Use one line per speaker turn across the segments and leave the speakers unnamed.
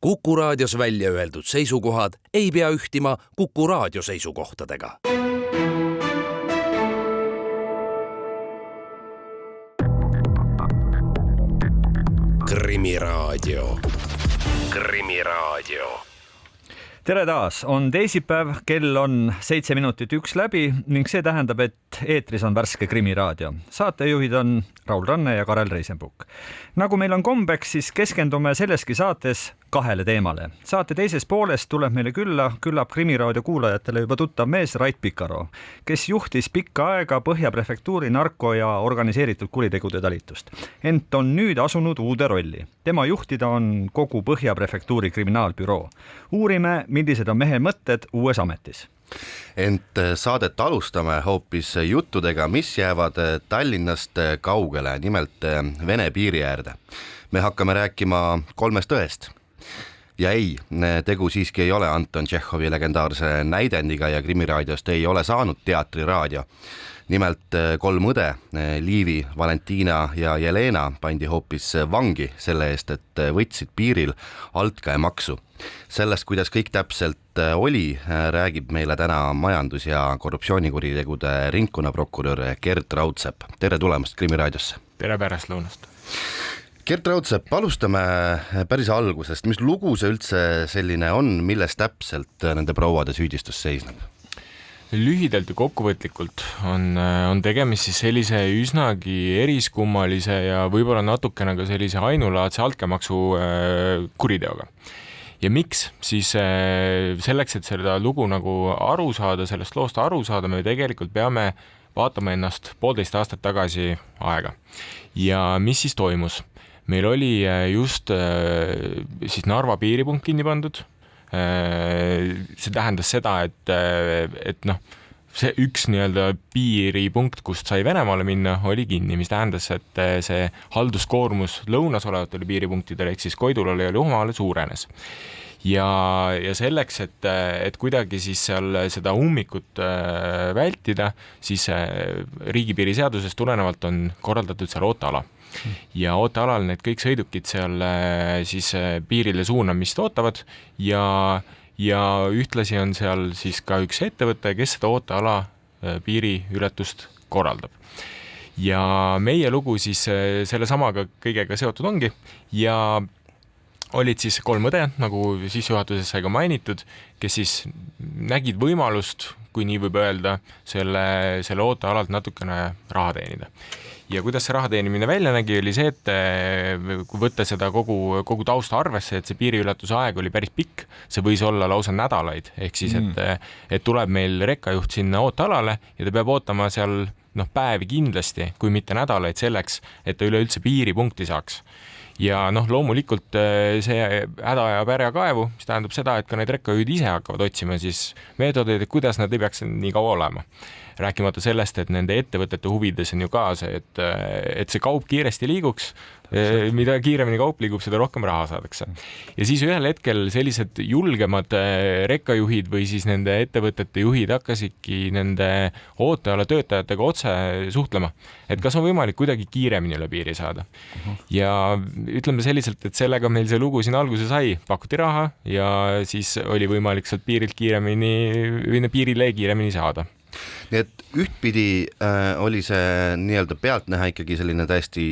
Kuku Raadios välja öeldud seisukohad ei pea ühtima Kuku Raadio seisukohtadega. Krimiraadio.
Tere taas, on teisipäev, kell on 7:01 läbi ning see tähendab, et eetris on värske Krimiraadio. Saatejuhid on Raul Ranne ja Karel Reisenbuk. Nagu meil on kombeks, siis keskendume selleski saates kahele teemale. Saate teises pooles tuleb meile küllap Krimiraadio kuulajatele juba tuttav mees Rait Pikaro, kes juhtis pikka aega Põhja prefektuuri narko- ja organiseeritud kuritegude talitust. Ent on nüüd asunud uude rolli. Tema juhtida on kogu Põhja prefektuuri kriminaalbüroo. Uurime, millised on mehe mõtted uues ametis.
Ent saadet alustame hoopis juttudega, mis jäävad Tallinnast kaugele, nimelt Vene piiri äärde. Me hakkame rääkima 3 tõest. Ja ei, tegu siiski ei ole Anton Tšehhovi legendaarse näidendiga ja Krimiraadiost ei ole saanud teatriraadio. Nimelt 3 õde, Liivi, Valentina ja Jelena pandi hoopis vangi selle eest, et võtsid piiril altkäemaksu. Sellest, kuidas kõik täpselt oli, räägib meile täna majandus- ja korruptsioonikuritegude ringkonnaprokurör Gert Raudsepp. Tere tulemast Krimiraadiosse.
Tere pärastlõunast.
Gert Raudsepp, alustame päris algusest. Mis lugu see üldse selline on, milles täpselt nende prouade süüdistus seisneb?
Lühidalt ja kokkuvõtlikult on tegemist siis sellise üsnagi eriskummalise ja võib-olla natukene ka sellise ainulaadse altkäemaksu kuriteoga. Ja miks? Siis selleks, et seda lugu nagu aru saada, sellest loost aru saada, me tegelikult peame vaatama ennast 1,5 aastat tagasi aega. Ja mis siis toimus? Meil oli just siis Narva piiripunkt kinni pandud. See tähendas seda, et see üks nii-öelda piiripunkt, kust sai Venemaale minna, oli kinni, mis tähendas, et see halduskoormus lõunas olevatele piiripunktidele, ehk siis Koidulale ja Luhmaale suurenes. Ja selleks, et kuidagi siis seal seda ummikut vältida, siis riigipiiri seadusest tulenevalt on korraldatud seal ooteala. Ja ootealal need kõik sõidukid seal siis piirile suunamist ootavad ja ühtlasi on seal siis ka üks ettevõte, kes seda ooteala piiriületust korraldab. Ja meie lugu siis selle samaga kõigega seotud ongi ja olid siis 3 õde, nagu sissejuhatuses sai ka mainitud, kes siis nägid võimalust, kui nii võib öelda, selle ootealalt natukene raha teenida. Ja kuidas see raha teenimine välja nägi, oli see, et kui võtta seda kogu tausta arvesse, et see piiriületuse aeg oli päris pikk, see võis olla lausa nädalaid, ehk siis, et tuleb meil rekkajuht sinna ootealale ja ta peab ootama seal päevi kindlasti, kui mitte nädalaid selleks, et ta üleüldse piiripunkti saaks. Ja loomulikult see häda ajab ära kaevu, mis tähendab seda, et ka need rekkajuhid ise hakkavad otsima siis meetodeid, et kuidas nad ei peaks nii kaua olema. Rääkimata sellest, et nende ettevõtete huvides on ju ka see, et see kaup kiiresti liiguks, mida kiiremini kaup liigub, seda rohkem raha saadakse. Ja siis ühel hetkel sellised julgemad rekkajuhid või siis nende ettevõtete juhid hakkasidki nende ooteala töötajatega otse suhtlema, et kas on võimalik kuidagi kiiremini üle piiri saada. Ja ütleme selliselt, et sellega meil see lugu siin alguse sai, pakuti raha ja siis oli võimalik sealt piirilt piirile kiiremini saada.
Nii et ühtpidi oli see nii-öelda pealtnäha ikkagi selline täiesti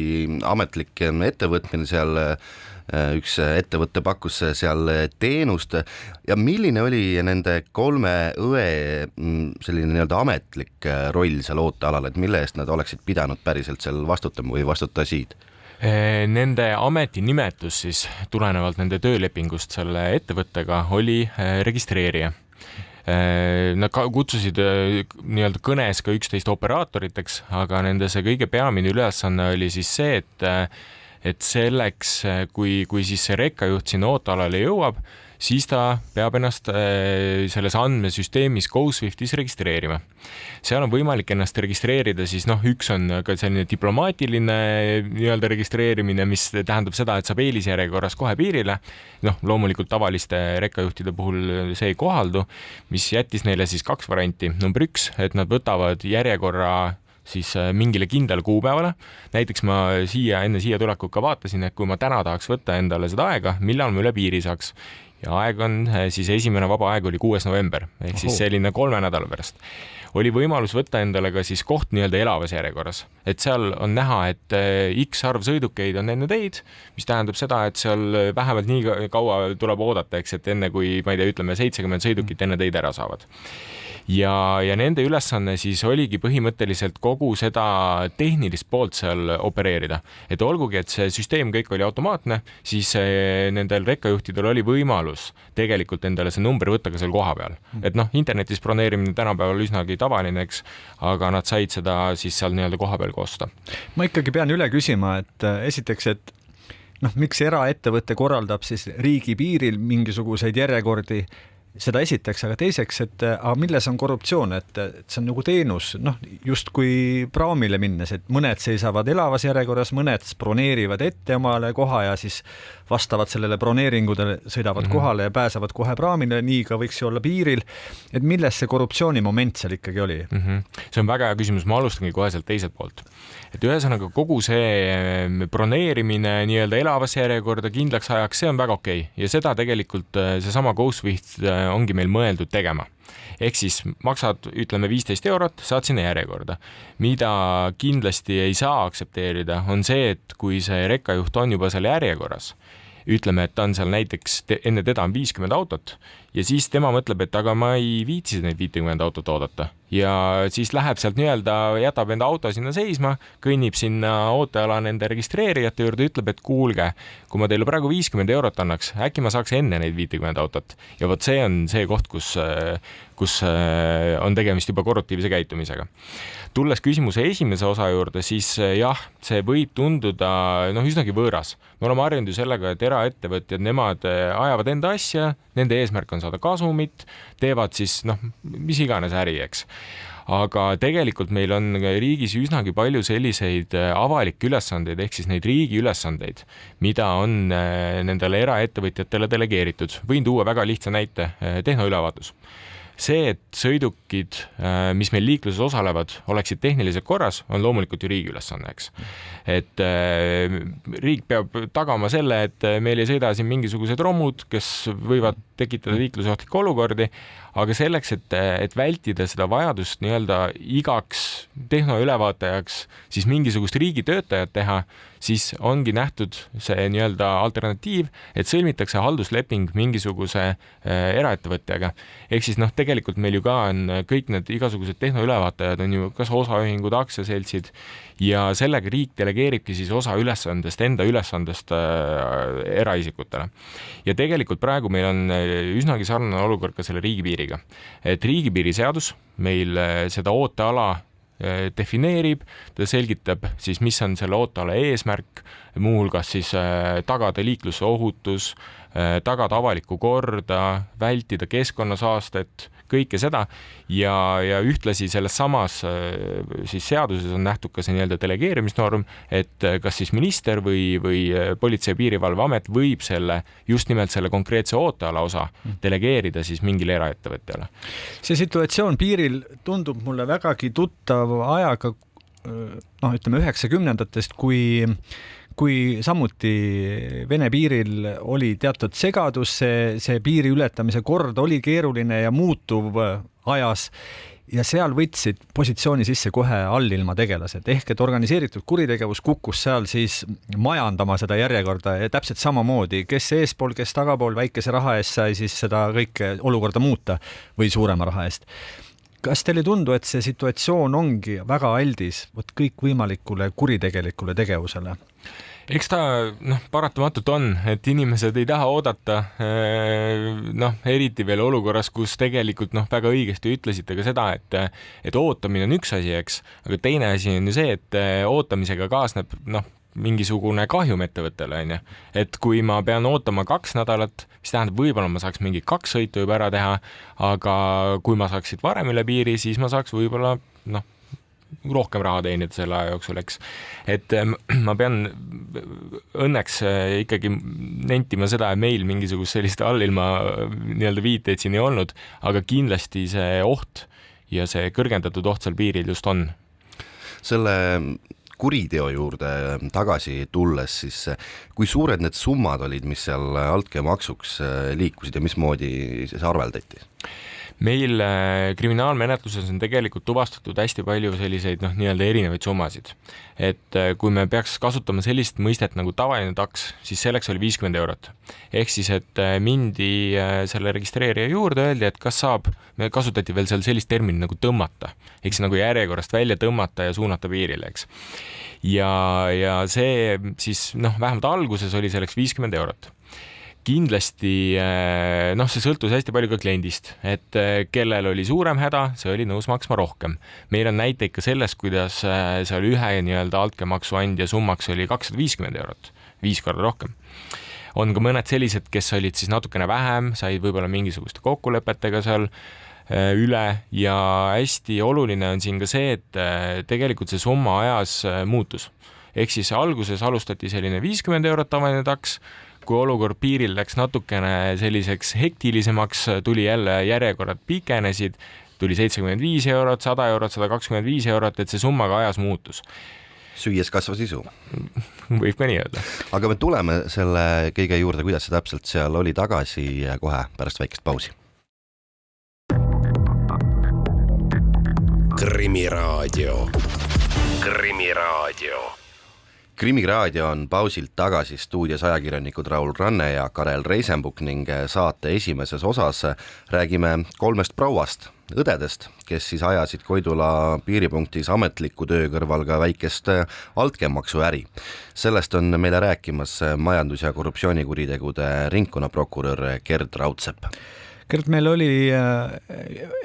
ametlik ettevõtmine, seal üks ettevõtte pakkus seal teenust ja milline oli nende 3 õe selline nii-öelda ametlik roll seal ootealal, et mille eest nad oleksid pidanud päriselt seal vastutama või vastutasid?
Nende ametinimetus siis tulenevalt nende töölepingust selle ettevõttega oli registreerija. Nad kutsusid nii-öelda kõnes ka 11 operaatoriteks, aga nende see kõige peamine ülesanne oli siis see, et selleks, kui siis see rekkajuht sinna ootealale jõuab, siis ta peab ennast selles andmesüsteemis GoSwiftis registreerima. Seal on võimalik ennast registreerida, siis üks on ka selline diplomaatiline nii-öelda registreerimine, mis tähendab seda, et saab eelisjärjekorras kohe piirile. Loomulikult tavaliste rekkajuhtide puhul see ei kohaldu, mis jättis neile siis 2 varianti. Number 1, et nad võtavad järjekorra siis mingile kindlale kuupäevale. Näiteks ma enne siia tulekut ka vaatasin, et kui ma täna tahaks võtta endale seda aega, millal ma üle piiri saaks. Ja aeg on siis esimene vaba aeg oli 6. november, ehk siis selline 3 nädala pärast. Oli võimalus võtta endale ka siis koht nii-öelda elavas järjekorras. Et seal on näha, et X arv sõidukeid on enne teid, mis tähendab seda, et seal vähemalt nii kaua tuleb oodata, eks, et enne kui, ma ei tea, ütleme 70 sõidukit enne teid ära saavad. Ja nende ülesanne siis oligi põhimõtteliselt kogu seda tehnilist poolt seal opereerida. Et olgugi, et see süsteem kõik oli automaatne, siis nendel rekkajuhtidel oli võimalus tegelikult endale see number võtta ka seal koha peal. Et internetis broneerimine tänapäeval üsnagi tavaline, eks, aga nad said seda siis seal nii-öelda koha peal kosta.
Ma ikkagi pean üle küsima, et esiteks, et miks eraettevõte korraldab siis riigi piiril mingisuguseid järjekordi, seda esiteks, aga teiseks, et milles on korruptsioon, et see on nagu teenus, just kui praamile minnes, et mõned seisavad elavas järjekorras, mõned broneerivad ette omale koha ja siis vastavad sellele broneeringudele, sõidavad kohale ja pääsevad kohe praamile, nii ka võiks ju olla piiril. Et milles see korruptsioonimoment seal ikkagi oli?
See on väga hea küsimus, ma alustangi kohe sealt teiselt poolt. Et ühesõnaga kogu see broneerimine nii-öelda elavas järjekorda kindlaks ajaks, see on väga okei. Ja seda tegelikult seesama GoSwift ongi meil mõeldud tegema. Ehk siis maksad, ütleme 15 €, saad sinna järjekorda. Mida kindlasti ei saa aksepteerida, on see, et kui see rekkajuht on juba selle järjekorras, ütleme, et ta on seal näiteks, enne teda on 50 autot ja siis tema mõtleb, et aga ma ei viitsi neid 50 autot oodata. Ja siis läheb sealt nii-öelda, jätab enda auto sinna seisma, kõnnib sinna ooteala nende registreerijate juurde, ütleb, et kuulge, kui ma teile praegu 50 € annaks, äkki ma saaks enne neid 50 autot. Ja vot see on see koht, kus on tegemist juba korruptiivse käitumisega. Tulles küsimuse esimese osa juurde, siis jah, see võib tunduda üsnagi võõras. Me oleme harjunud ju sellega, et eraettevõtjad, nemad ajavad enda asja, nende eesmärk on saada kasumit, teevad siis mis iganes äri, eks. Aga tegelikult meil on riigis üsnagi palju selliseid avalikke ülesandeid, ehk siis neid riigi ülesandeid, mida on nendele eraettevõtjatele delegeeritud. Võin tuua väga lihtsa näite, tehnoülevaatus. See, et sõidukid, mis meil liikluses osalevad, oleksid tehniliselt korras, on loomulikult ju riigi ülesanne, eks. Et riik peab tagama selle, et meil ei sõida siin mingisugused romud, kes võivad tekitada liiklusohtlikke olukordi, aga selleks, et vältida seda vajadust nii-öelda igaks tehnoülevaatajaks siis mingisugust riigi töötajat teha, siis ongi nähtud see nii-öelda alternatiiv, et sõlmitakse haldusleping mingisuguse eraettevõtjaga. Ehk siis tegelikult meil ju ka on kõik need igasugused tehnoülevaatajad on ju kas osaühingud, aktsiaseltsid ja sellega riik delegeeribki siis osa enda ülesandest eraisikutele. Ja tegelikult praegu meil on üsnagi sarnane olukord ka selle riigipiiriga. Et riigipiiri seadus meil seda ooteala defineerib, ta selgitab siis, mis on selle ooteala eesmärk, muuhulgas siis tagada liikluse ohutus, tagada avalikku korda, vältida keskkonnasaastet, kõike seda ja ühtlasi selles samas siis seaduses on nähtud ka see nii-öelda delegeerimisnorm, et kas siis minister või Politsei- ja Piirivalveamet võib just nimelt selle konkreetse ooteala osa delegeerida siis mingile eraettevõtjale.
See situatsioon piiril tundub mulle vägagi tuttav ajaga, ütleme 90-ndatest, kui samuti Vene piiril oli teatud segadus, see piiri ületamise kord oli keeruline ja muutuv ajas ja seal võtsid positsiooni sisse kohe allilma tegelased, ehk et organiseeritud kuritegevus kukkus seal siis majandama seda järjekorda ja täpselt samamoodi, kes eespool, kes tagapool väikese raha eest sai siis seda kõike olukorda muuta või suurema raha eest. Kas teile ei tundu, et see situatsioon ongi väga aldis kõikvõimalikule kuritegelikule tegevusele?
Eks ta paratamatult on, et inimesed ei taha oodata, eriti veel olukorras, kus tegelikult väga õigesti ütlesite ka seda, et ootamine on üks asi, eks, aga teine asi on ju see, et ootamisega kaasneb mingisugune kahjum ettevõttele, on ju. Et kui ma pean ootama 2 nädalat, mis tähendab, võib-olla ma saaks mingi 2 sõitu juba ära teha, aga kui ma saaksid varem üle piiri, siis ma saaks võib-olla rohkem raha teenida selle aja jooksul, eks. Et ma pean õnneks ikkagi nentima seda, et meil mingisugust sellist allilma nii-öelda viiteid siin ei olnud, aga kindlasti see oht ja see kõrgendatud oht seal piiril just on.
Selle kuriteo juurde tagasi tulles, siis kui suured need summad olid, mis seal altkäemaksuks liikusid ja mismoodi see arveldati?
Meil kriminaalmenetluses on tegelikult tuvastatud hästi palju selliseid nii-öelda erinevaid summasid. Et kui me peaks kasutama sellist mõistet nagu tavaline taks, siis selleks oli 50 eurot. Ehk siis, et mindi selle registreerija juurde, öeldi, et kas saab, me kasutati veel seal sellist termini nagu tõmmata, ehk siis nagu järjekorrast välja tõmmata ja suunata piirile, eks. Ja see siis, vähemalt alguses oli selleks 50 eurot. Kindlasti see sõltus hästi palju ka kliendist, et kellel oli suurem häda, see oli nõus maksma rohkem. Meil on näite ikka sellest, kuidas seal ühe nii-öelda altkäemaksu andja summaks oli 250 eurot, 5 korda rohkem. On ka mõned sellised, kes olid siis natukene vähem, said võib-olla mingisuguste kokkulepetega seal üle ja hästi oluline on siin ka see, et tegelikult see summa ajas muutus. Ehk siis alguses alustati selline 50 eurot tavaline taks, kui olukord piiril läks natukene selliseks hektilisemaks, tuli jälle järjekorrad pikenesid, tuli 75 eurot, 100 eurot, 125 eurot, et see summa ka ajas muutus.
Süües kasvas isu.
Võib ka nii öelda.
Aga me tuleme selle kõige juurde, kuidas see täpselt seal oli tagasi kohe pärast väikest pausi.
Krimiraadio. Krimiraadio
on pausilt tagasi stuudios ajakirjanikud Raul Ranne ja Karel Reisenbuk ning saate esimeses osas räägime 3 prouast, õdedest, kes siis ajasid Koidula piiripunktis ametliku töö kõrval ka väikest altkäemaksu äri. Sellest on meile rääkimas majandus- ja korruptsioonikuritegude ringkonnaprokurör Gerd Raudsepp.
Gerd, meil oli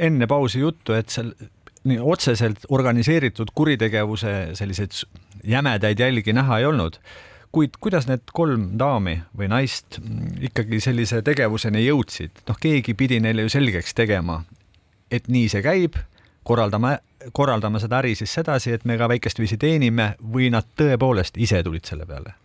enne pausi juttu, et seal nii otseselt organiseeritud kuritegevuse selliseid jämedaid jälgi näha ei olnud. Kuid kuidas need 3 daami või naist ikkagi sellise tegevuseni jõudsid? Keegi pidi neile ju selgeks tegema, et nii see käib, korraldame seda äri siis sedasi, et me ka väikest viisi teenime või nad tõepoolest ise tulid selle peale?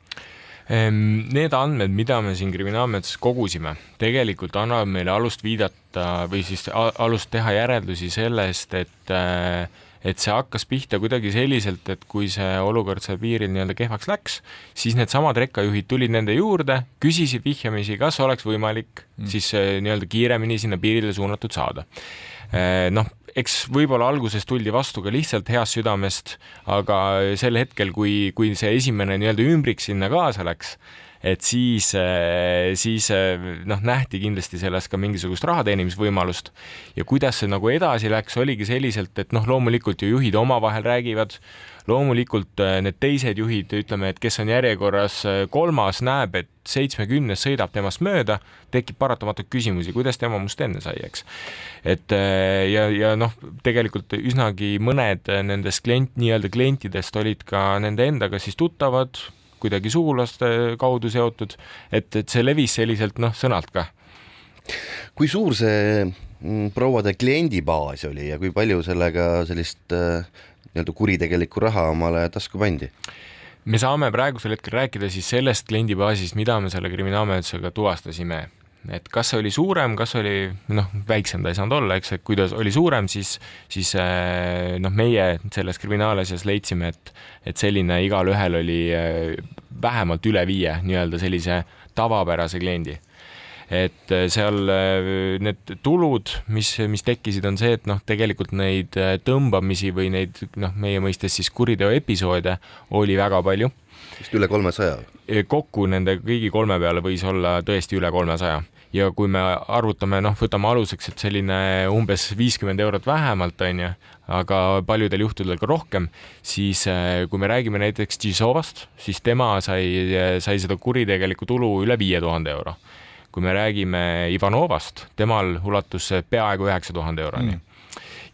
Need andmed, mida me siin kriminaalmenetluses kogusime, tegelikult annavad meile alust viidata või siis alust teha järeldusi sellest, et see hakkas pihta kuidagi selliselt, et kui see olukord seal piiril nii-öelda kehvaks läks, siis need samad rekkajuhid tulid nende juurde, küsisid vihjamisi, kas oleks võimalik siis nii-öelda kiiremini sinna piirile suunatud saada. Eks võib-olla alguses tuldi vastu ka lihtsalt heast südamest, aga sel hetkel, kui see esimene nii-öelda ümbrik sinna kaasa läks, et siis nähti kindlasti sellest ka mingisugust rahateenimisvõimalust ja kuidas see nagu edasi läks, oligi selliselt, et loomulikult ju juhid omavahel räägivad, loomulikult need teised juhid, ütleme, et kes on järjekorras 3, näeb, et 70 sõidab temast mööda, tekib paratamatult küsimusi, kuidas tema must enne sai, eks. Et ja tegelikult üsnagi mõned nendest nii-öelda klientidest olid ka nende endaga siis tuttavad, kuidagi sugulaste kaudu seotud, et see levis selliselt sõnalt ka.
Kui suur see prouade kliendibaas oli ja kui palju sellega sellist nii-öelda kuritegelikku raha omale tasku pandi?
Me saame praegusel hetkel rääkida siis sellest kliendibaasist, mida me selle kriminaalmenetlusega tuvastasime. Et kas see oli suurem, kas oli väiksem ta ei saanud olla, eks, et kui ta oli suurem, siis meie selles kriminaalasjas leidsime, et selline igal ühel oli vähemalt üle 5 nii-öelda sellise tavapärase kliendi. Et seal need tulud, mis tekkisid, on see, et tegelikult neid tõmbamisi või neid meie mõistes siis kuriteo episoode oli väga palju.
Vist üle 300?
Kokku nende kõigi 3 peale võis olla tõesti üle 300. Ja kui me arvutame, võtame aluseks, et selline umbes 50 eurot vähemalt, aga paljudel juhtudel ka rohkem, siis kui me räägime näiteks Tšisovast, siis tema sai seda kuritegelikku tulu üle 5000 euro. Kui me räägime Ivanovast, temal ulatus peaaegu 9000 euroni.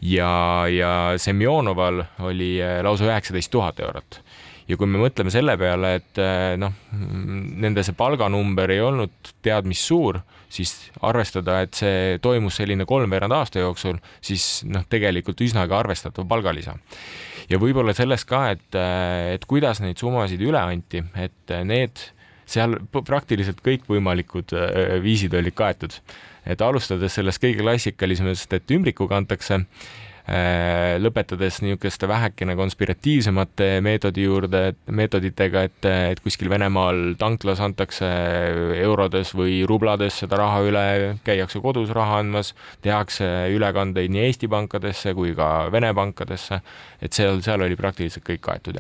Ja Semjonoval oli lausa 19 000 eurot. Ja kui me mõtleme selle peale, et nende see palganumber ei olnud tead mis suur, siis arvestada, et see toimus selline 3 aasta jooksul, siis tegelikult üsnaga arvestatav palgalisa. Ja võib-olla sellest ka, et kuidas neid summasid üle anti, et need seal praktiliselt kõik võimalikud viisid olid kaetud. Et alustades sellest kõige klassikalisemast, et ümbrikuga antakse, lõpetades niisuguste vähekene konspiratiivsemate meetoditega, et kuskil Venemaal tanklas antakse eurodes või rublades seda raha üle, käiakse kodus raha andmas, tehakse ülekandeid nii Eesti pankadesse kui ka Vene pankadesse, et seal oli praktiliselt kõik kaetud.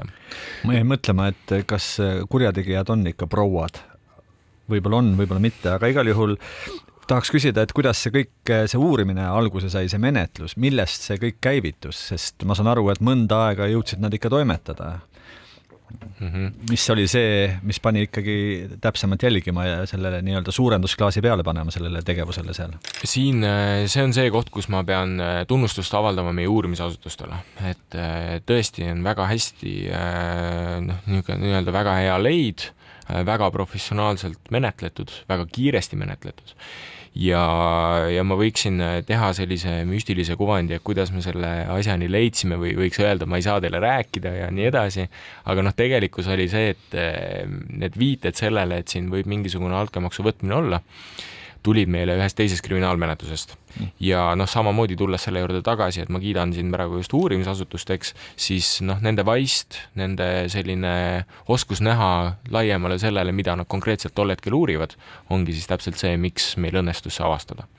Ma jäin mõtlema, et kas kurjategijad on ikka prouad? Võib-olla on, võib-olla mitte, aga igal juhul tahaks küsida, et kuidas see uurimine alguse sai, see menetlus, millest see kõik käivitus, sest ma saan aru, et mõnda aega jõudsid nad ikka toimetada. Mis oli see, mis pani ikkagi täpsemalt jälgima ja sellele nii-öelda suurendusklaasi peale panema sellele tegevusele seal?
Siin see on see koht, kus ma pean tunnustust avaldama meie uurimisasutustele, et tõesti on väga hästi nii-öelda väga hea leid, väga professionaalselt menetletud, väga kiiresti menetletud ja ma võiksin teha sellise müstilise kuvandi, et kuidas me selle asjani leidsime või võiks öelda, ma ei saa teile rääkida ja nii edasi, aga tegelikkus oli see, et need viited sellele, et siin võib mingisugune altkäemaksu võtmine olla, tulid meile ühest teisest kriminaalmenetlusest. Ja samamoodi tulles selle juurde tagasi, et ma kiidan siin praegu just uurimisasutusteks, siis nende vaist, nende selline oskus näha laiemale sellele, mida nad konkreetselt tol hetkel uurivad, ongi siis täpselt see, miks meil õnnestus see avastada.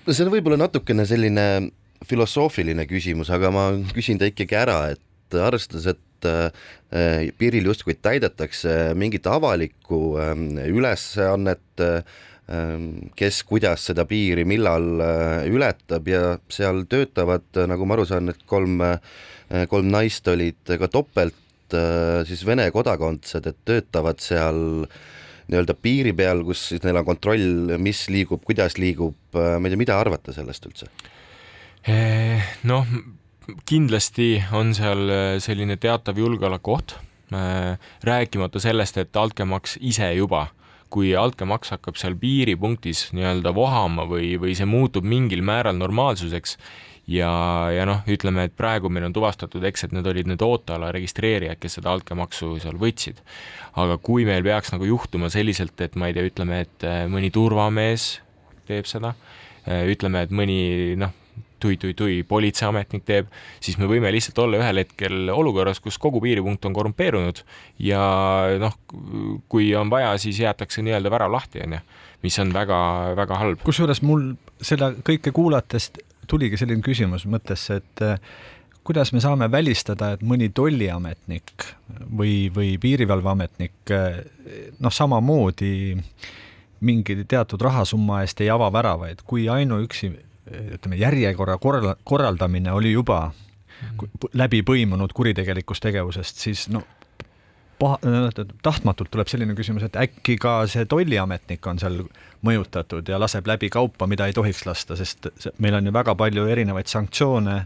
See on võib-olla natukene selline filosoofiline küsimus, aga ma küsin ta ikkagi ära, et arvestades, et piiril justkui täidetakse mingit avalikku ülesannet, kes kuidas seda piiri millal ületab ja seal töötavad, nagu ma aru saan, et kolm naist olid ka topelt siis Vene kodakondsed, et töötavad seal nii-öelda piiri peal, kus siis neil on kontroll, mis liigub, kuidas liigub, ma ei tea, mida arvata sellest üldse?
Kindlasti on seal selline teatav julgeolekuoht, rääkimata sellest, et altkäemaks ise juba, kui altkäemaks hakkab seal piiripunktis nii-öelda vohama või see muutub mingil määral normaalsuseks ja ütleme, et praegu meil on tuvastatud, eks, et need olid need ooteala registreerijad, kes seda altkäemaksu seal võtsid. Aga kui meil peaks juhtuma selliselt, et ma ei tea, ütleme, et mõni turvamees teeb seda, ütleme, et mõni politseiametnik teeb, siis me võime lihtsalt olla ühel hetkel olukorras, kus kogu piiripunkt on korrumpeerunud ja kui on vaja, siis jäetakse nii-öelda värav lahti, mis on väga, väga halb.
Kusjuures mul seda kõike kuulates tuligi selline küsimus mõttesse, et kuidas me saame välistada, et mõni tolliametnik või piirivalveametnik samamoodi mingi teatud rahasumma eest ei ava väravaid, kui ainuüksi järjekorra korraldamine oli juba läbi põimunud kuritegelikust tegevusest, siis tahtmatult tuleb selline küsimus, et äkki ka see tolliametnik on seal mõjutatud ja laseb läbi kaupa, mida ei tohiks lasta, sest meil on ju väga palju erinevaid sanktsioone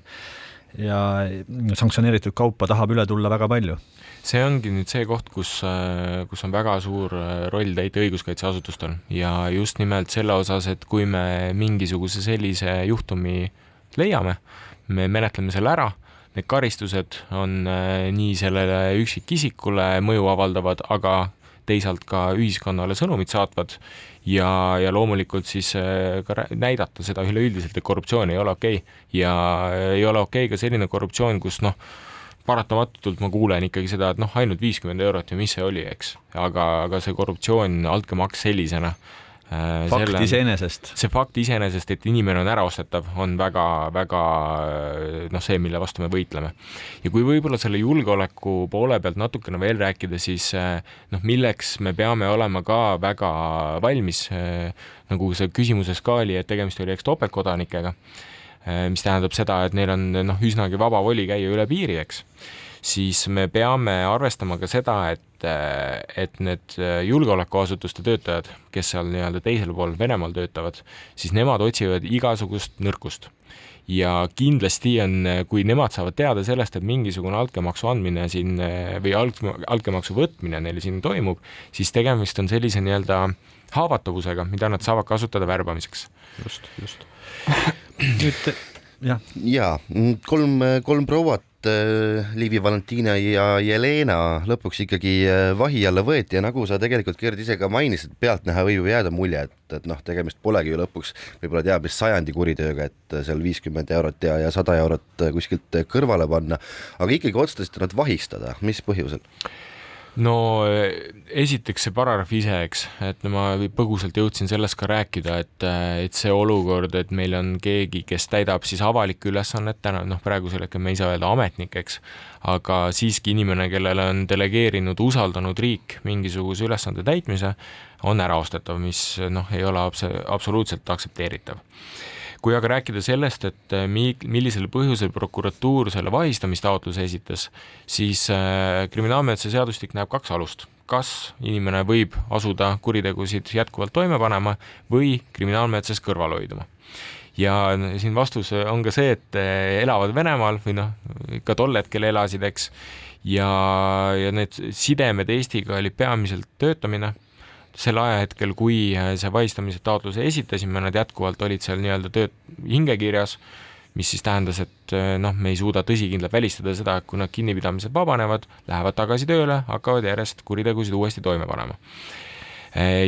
ja sanktsioneeritud kaupa tahab üle tulla väga palju.
See ongi nüüd see koht, kus on väga suur roll täita õiguskaitseasutustel ja just nimelt selle osas, et kui me mingisuguse sellise juhtumi leiame, me menetleme selle ära, need karistused on nii sellele üksikisikule mõju avaldavad, aga teisalt ka ühiskonnale sõnumid saatvad ja loomulikult siis ka näidata seda üleüldiselt, et korruptsioon ei ole okei ja ei ole okei ka selline korruptsioon, kus paratamatult ma kuulen ikkagi seda, et ainult 50 eurot ja mis see oli, eks. Aga see korruptsioon, altkäemaks sellisena. See fakt iseenesest, et inimene on äraostetav, on väga, väga see, mille vastu me võitleme. Ja kui võib-olla selle julgeoleku poole pealt natukene veel rääkida, siis milleks me peame olema ka väga valmis, nagu see küsimuses ka oli, et tegemist oli topeltkodanikega, mis tähendab seda, et neil on üsnagi vaba voli käia üle piiri, eks, siis me peame arvestama ka seda, et need julgeolekuasutuste töötajad, kes seal nii-öelda teisel pool Venemaal töötavad, siis nemad otsivad igasugust nõrkust. Ja kindlasti on, kui nemad saavad teada sellest, et mingisugune altkäemaksu andmine siin või altkäemaksu võtmine neile siin toimub, siis tegemist on sellise nii-öelda haavatavusega, mida nad saavad kasutada värbamiseks.
Just. Ja, kolm prouat Liivi, Valentina ja Jelena lõpuks ikkagi vahi alla võeti ja nagu sa tegelikult, Gerd, ise ka mainisid, pealtnäha võib jääda mulje, et tegemist polegi ju lõpuks võib-olla teab mis sajandi kuritööga, et seal 50 eurot ja 100 eurot kuskilt kõrvale panna, aga ikkagi otsustasite nad vahistada, mis põhjusel?
No esiteks see paragrahv ise, eks, et ma põgusalt jõudsin sellest ka rääkida, et see olukord, et meil on keegi, kes täidab siis avalikku ülesannet täna, praegusel hetkel me ei saa öelda ametnikeks, aga siiski inimene, kellele on delegeerinud, usaldanud riik mingisuguse ülesande täitmise, on äraostetav, mis ei ole absoluutselt aktsepteeritav. Kui aga rääkida sellest, et millisel põhjusel prokuratuur selle vahistamistaotluse esitas, siis kriminaalmenetluse seadustik näeb 2 alust. Kas inimene võib asuda kuritegusid jätkuvalt toime panema või kriminaalmenetluses kõrval hoiduma. Ja siin vastus on ka see, et elavad Venemaal või ka tol hetkel elasid, eks, ja need sidemed Eestiga oli peamiselt töötamine. Selle ajahetkel, kui see vahistamise taotluse esitasime, nad jätkuvalt olid seal nii-öelda tööd hingekirjas, mis siis tähendas, et me ei suuda tõsikindlalt välistada seda, et kui nad kinnipidamised vabanevad, lähevad tagasi tööle, hakkavad järjest kuritegusid uuesti toime panema.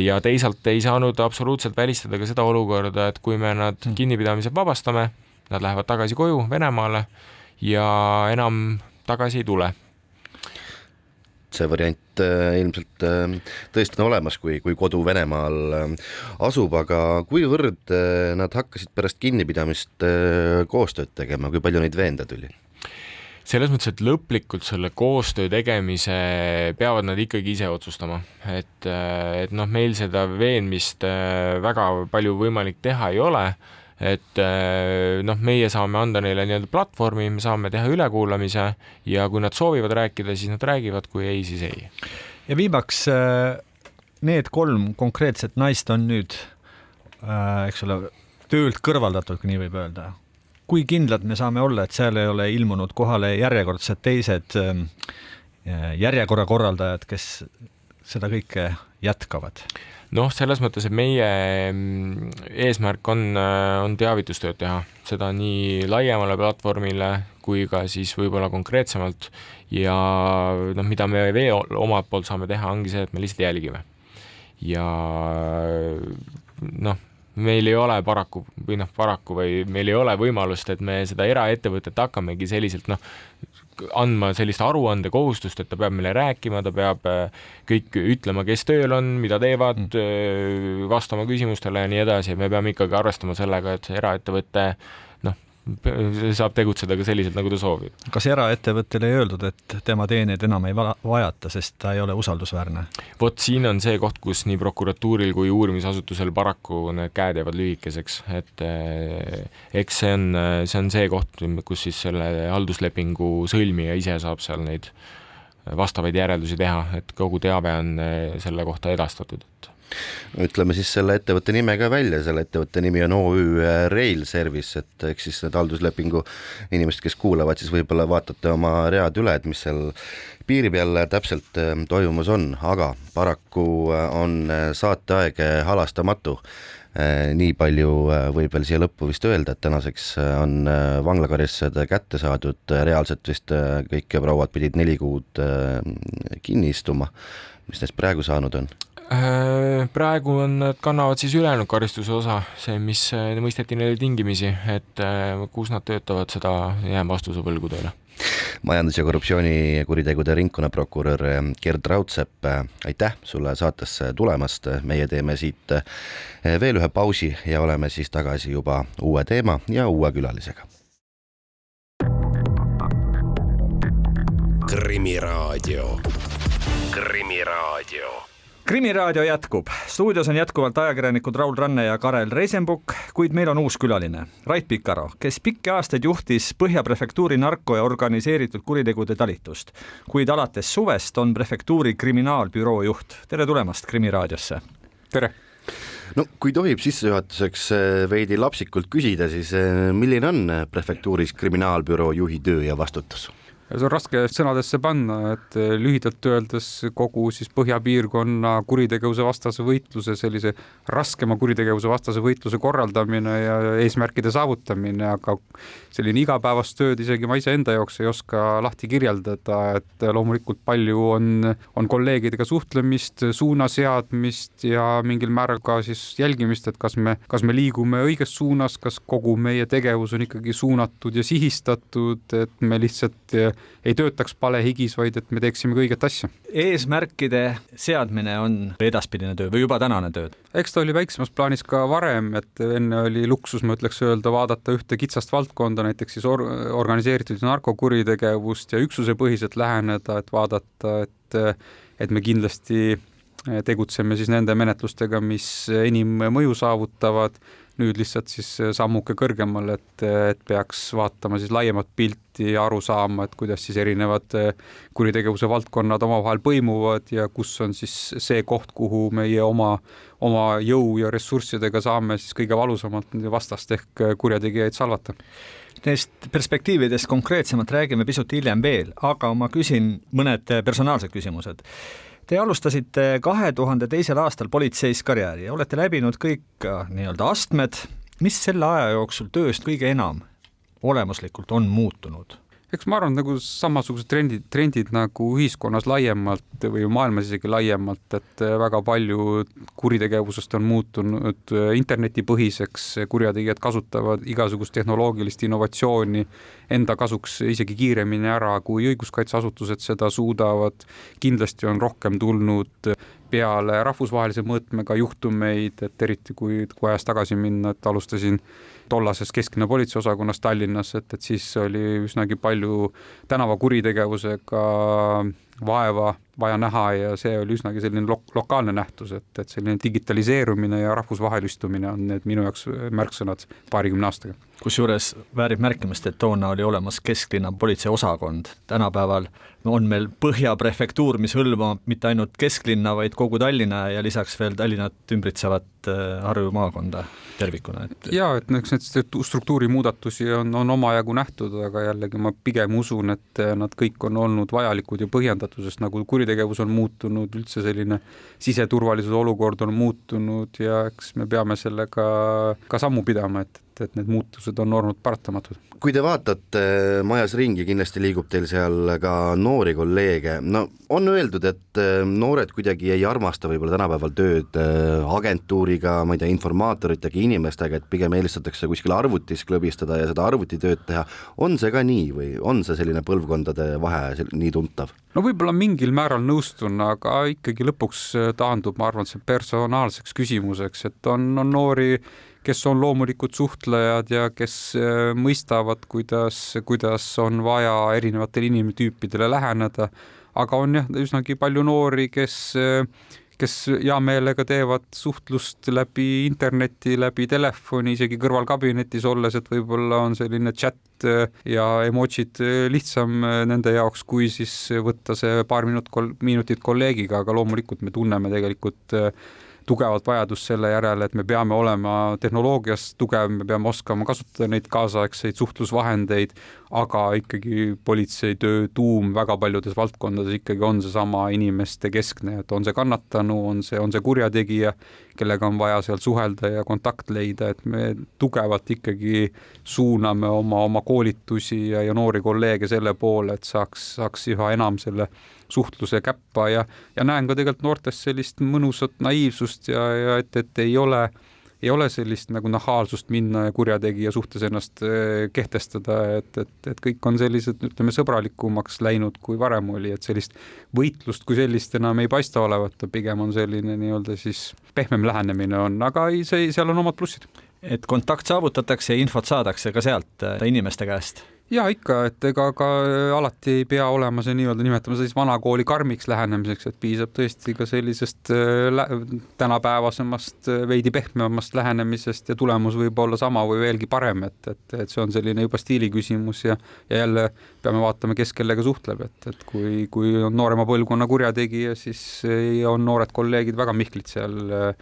Ja teisalt ei saanud absoluutselt välistada ka seda olukorda, et kui me nad kinnipidamised vabastame, nad lähevad tagasi koju Venemaale ja enam tagasi ei tule.
See variant ilmselt tõesti on olemas, kui kodu Venemaal asub, aga kuivõrd nad hakkasid pärast kinnipidamist koostööd tegema, kui palju neid veenda tuli?
Selles mõttes, et lõplikult selle koostöö tegemise peavad nad ikkagi ise otsustama, et meil seda veenmist väga palju võimalik teha ei ole, et meie saame anda neile nii-öelda platvormi, me saame teha ülekuulamise ja kui nad soovivad rääkida, siis nad räägivad, kui ei, siis ei.
Ja viimaks need 3 konkreetset naist on nüüd töölt kõrvaldatud, kui nii võib öelda. Kui kindlad me saame olla, et seal ei ole ilmunud kohale järjekordsed teised järjekorra korraldajad, kes seda kõike jätkavad?
Selles mõttes, et meie eesmärk on teavitustööd teha, seda nii laiemale platvormile kui ka siis võib-olla konkreetsemalt ja mida me veel omalt poolt saame teha, ongi see, et me lihtsalt jälgime. Ja meil ei ole paraku või meil ei ole võimalust, et me seda eraettevõtet hakkamegi selliselt andma sellist aruande kohustust, et ta peab meile rääkima, ta peab kõik ütlema, kes tööl on, mida teevad, vastama küsimustele ja nii edasi. Me peame ikkagi arvestama sellega, et see eraettevõte saab tegutseda ka selliselt, nagu ta soovib.
Kas eraettevõttele ei öeldud, et tema teeneid enam ei vajata, sest ta ei ole usaldusväärne?
Vot siin on see koht, kus nii prokuratuuril kui uurimisasutusel paraku need käed jäävad lühikeseks, et eks see on see koht, kus siis selle halduslepingu sõlmija ise saab seal neid vastavaid järeldusi teha, et kogu teave on selle kohta edastatud.
Ütleme siis selle ettevõtte nime ka välja, selle ettevõtte nimi on OÜ Rail Service, et eks siis need halduslepingu inimesed, kes kuulavad, siis võib-olla vaatate oma read üle, et mis seal piiri peal täpselt toimumas on, aga paraku on saateaeg halastamatu. Nii palju võib veel siia lõppu vist öelda, et tänaseks on vanglakaristused kätte saadud, reaalselt vist kõik prouad pidid 4 kuud kinni istuma. Mis neist praegu saanud on?
Praegu kannavad siis ülejäänud karistuse osa, see, mis mõisteti neile tingimisi, et kus nad töötavad, seda jään vastuse võlgu teile.
Majandus- ja korruptsioonikuritegude ringkonnaprokurör Gerd Raudsepp, aitäh sulle saatesse tulemast. Meie teeme siit veel ühe pausi ja oleme siis tagasi juba uue teema ja uue külalisega.
Krimiraadio.
Krimiraadio jätkub. Stuudios on jätkuvalt ajakirjanikud Raul Ranne ja Karel Reisenbuk, kuid meil on uus külaline, Rait Pikaro, kes pikki aastaid juhtis Põhja prefektuuri narko- ja organiseeritud kuritegude talitust, kuid alates suvest on prefektuuri kriminaalbüroo juht. Tere tulemast Krimiraadiosse.
Tere.
No, kui tohib sissejuhatuseks veidi lapsikult küsida, siis milline on prefektuuris kriminaalbüroo juhi töö ja vastutus?
See on raske sõnadesse panna, et lühidalt öeldes kogu siis põhjapiirkonna kuritegevuse vastase võitluse, sellise raskema kuritegevuse vastase võitluse korraldamine ja eesmärkide saavutamine, aga selline igapäevast tööd isegi ma iseenda jaoks ei oska lahti kirjeldada, et loomulikult palju on kolleegidega suhtlemist, suunaseadmist ja mingil määral ka siis jälgimist, et kas me liigume õiges suunas, kas kogu meie tegevus on ikkagi suunatud ja sihistatud, et me lihtsalt ei töötaks palehigis, vaid et me teeksime õiget asja.
Eesmärkide seadmine on edaspidine töö või juba tänane töö?
Eks ta oli väiksemas plaanis ka varem, et enne oli luksus, ma ütleks öelda, vaadata ühte kitsast valdkonda, näiteks siis organiseeritud narkokuritegevust ja üksusepõhiselt läheneda, et vaadata, et me kindlasti tegutseme siis nende menetlustega, mis enim mõju saavutavad. Nüüd lihtsalt siis sammuke kõrgemal, et peaks vaatama siis laiemat pilti ja aru saama, et kuidas siis erinevad kuritegevuse valdkonnad omavahel põimuvad ja kus on siis see koht, kuhu meie oma jõu ja ressurssidega saame siis kõige valusamalt vastast ehk kurjategijaid salvata.
Neist perspektiividest konkreetsemalt räägime pisut hiljem veel, aga ma küsin mõned personaalsed küsimused. Te alustasite 2002. aastal politseis karjääri ja olete läbinud kõik nii-öelda astmed. Mis selle aja jooksul tööst kõige enam olemuslikult on muutunud?
Eks ma arvan, nagu samasugused trendid nagu ühiskonnas laiemalt või maailmas isegi laiemalt, et väga palju kuritegevusest on muutunud internetipõhiseks, kurjategijad kasutavad igasugust tehnoloogilist innovatsiooni enda kasuks isegi kiiremini ära, kui õiguskaitseasutused seda suudavad. Kindlasti on rohkem tulnud peale rahvusvahelise mõõtmega juhtumeid, et eriti kui ajas tagasi minna, et alustasin tollases kesklinna politseiosakonnast Tallinnas, et siis oli üsnagi palju tänavakuritegevusega vaeva vaja näha ja see oli üsnagi selline lokaalne nähtus, et selline digitaliseerumine ja rahvusvahelistumine on need minu jaoks märksõnad 20 aastaga.
Kusjuures väärib märkimist, et toona oli olemas kesklinna politseiosakond. Tänapäeval on meil Põhjaprefektuur, mis hõlmab mitte ainult kesklinna, vaid kogu Tallinna ja lisaks veel Tallinnat ümbritsevat Harju maakonda tervikuna.
Ja, et need struktuuri muudatusi on omajagu nähtud, aga jällegi ma pigem usun, et nad kõik on olnud vajalikud ja põhjendatud, sest nagu kuritegevus on muutunud, üldse selline siseturvalisuse olukord on muutunud ja eks me peame sellega ka sammu pidama, et need muutused on olnud paratamatud.
Kui te vaatate majas ringi, kindlasti liigub teil seal ka noori kolleege. No, on öeldud, et noored kuidagi ei armasta võib-olla tänapäeval tööd agentuuriga, ma ei tea, informaatoritega, inimestega, et pigem eelistatakse kuskil arvutis klõbistada ja seda arvutitööd teha. On see ka nii või on see selline põlvkondade vahe nii tuntav?
No võib-olla mingil määral nõustun, aga ikkagi lõpuks taandub, ma arvan, see personaalseks küsimuseks, et on noori, kes on loomulikud suhtlejad ja kes mõistavad, kuidas on vaja erinevatele inimtüüpidele läheneda, aga on jah, üsnagi palju noori, kes hea meelega teevad suhtlust läbi interneti, läbi telefoni, isegi kõrvalkabinetis olles, et võib-olla on selline chat ja emotsid lihtsam nende jaoks, kui siis võtta see paar minutit kolleegiga, aga loomulikult me tunneme tegelikult tugevat vajadust selle järele, et me peame olema tehnoloogias tugev, me peame oskama kasutada neid kaasaegseid suhtlusvahendeid, aga ikkagi politseitöö tuum väga paljudes valdkondades ikkagi on seesama inimeste keskne, et on see kannatanu, on see kurjategija, kellega on vaja seal suhelda ja kontakt leida, et me tugevalt ikkagi suuname oma koolitusi ja noori kolleege selle poole, et saaks üha enam selle suhtluse käppa ja näen ka tegelikult noortes sellist mõnusat naiivsust ja et ei ole sellist nagu nahaalsust minna ja kurjategija suhtes ennast kehtestada, et kõik on sellised, ütleme, sõbralikumaks läinud kui varem oli, et sellist võitlust kui sellist enam ei paista olevat, pigem on selline nii-öelda siis pehmem lähenemine on, aga seal on omad plussid.
Et kontakt saavutatakse ja infot saadakse ka sealt inimeste käest?
Ja ikka, et ega ka alati ei pea olema see nii-öelda nimetama sellist vanakooli karmiks lähenemiseks, et piisab tõesti ka sellisest tänapäevasemast, veidi pehmemast lähenemisest ja tulemus võib olla sama või veelgi parem, et see on selline juba stiili küsimus ja jälle peame vaatama, kes kellega suhtleb, et kui on noorema põlvkonna kurjategija, siis on noored kolleegid väga mihklid seal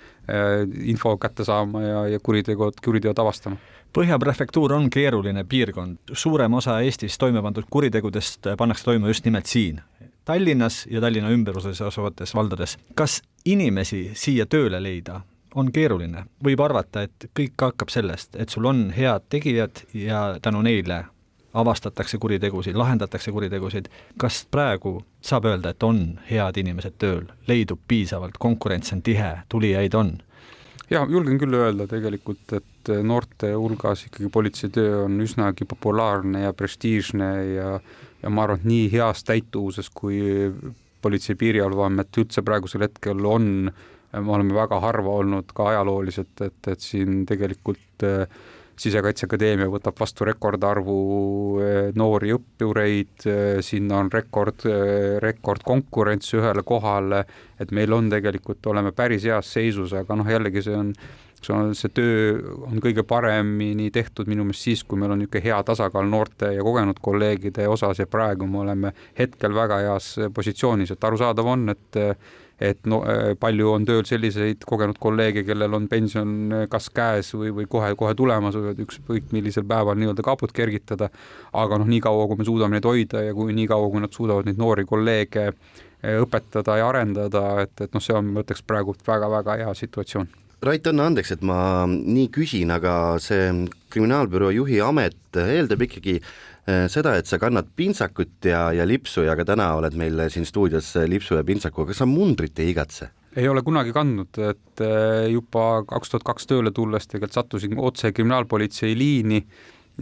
info kätte saama ja kuriteod avastama.
Põhja prefektuur on keeruline piirkond. Suurem osa Eestis toime pandud kuritegudest pannakse toime just nimelt siin, Tallinnas ja Tallinna ümbruses asuvates valdades. Kas inimesi siia tööle leida on keeruline? Võib arvata, et kõik hakkab sellest, et sul on head tegijad ja tänu neile avastatakse kuritegusid, lahendatakse kuritegusid. Kas praegu saab öelda, et on head inimesed tööl, leidub piisavalt, konkurents on tihe, tulijaid on?
Ja, julgen küll öelda tegelikult, et noorte hulgas ikkagi politseitöö on üsnagi populaarne ja prestiižne ja ma arvan, et nii heas täituvuses, kui politsei piirivalveamet üldse praegusel hetkel on. Me oleme väga harva olnud ka ajalooliselt, et siin tegelikult Sisekaitseakadeemia võtab vastu rekordarvu noori õppureid, sinna on rekord konkurents ühele kohale, et meil on tegelikult, oleme päris heas seisus, aga jällegi see töö on kõige paremini tehtud minu meelest siis, kui meil on niisugune hea tasakaal noorte ja kogenud kolleegide osas ja praegu me oleme hetkel väga heas positsioonis, et arusaadav on, et palju on tööl selliseid kogenud kolleege, kellel on pension kas käes või kohe tulemas, võivad ükskõik millisel päeval nii-öelda kaput kergitada, aga nii kaua, kui me suudame neid hoida ja nii kaua, kui nad suudavad neid noori kolleege õpetada ja arendada, et see on, ma ütleks, praegu väga-väga hea situatsioon.
Rait, anna andeks, et ma nii küsin, aga see kriminaalbüroo juhi amet eeldab ikkagi seda, et sa kannad pintsakut ja lipsu ja ka täna oled meil siin stuudios lipsu ja pintsaku, aga sa mundrit ei igatse?
Ei ole kunagi kandnud, et juba 2002 tööle tulles tegelikult sattusin otse kriminaalpolitsei liini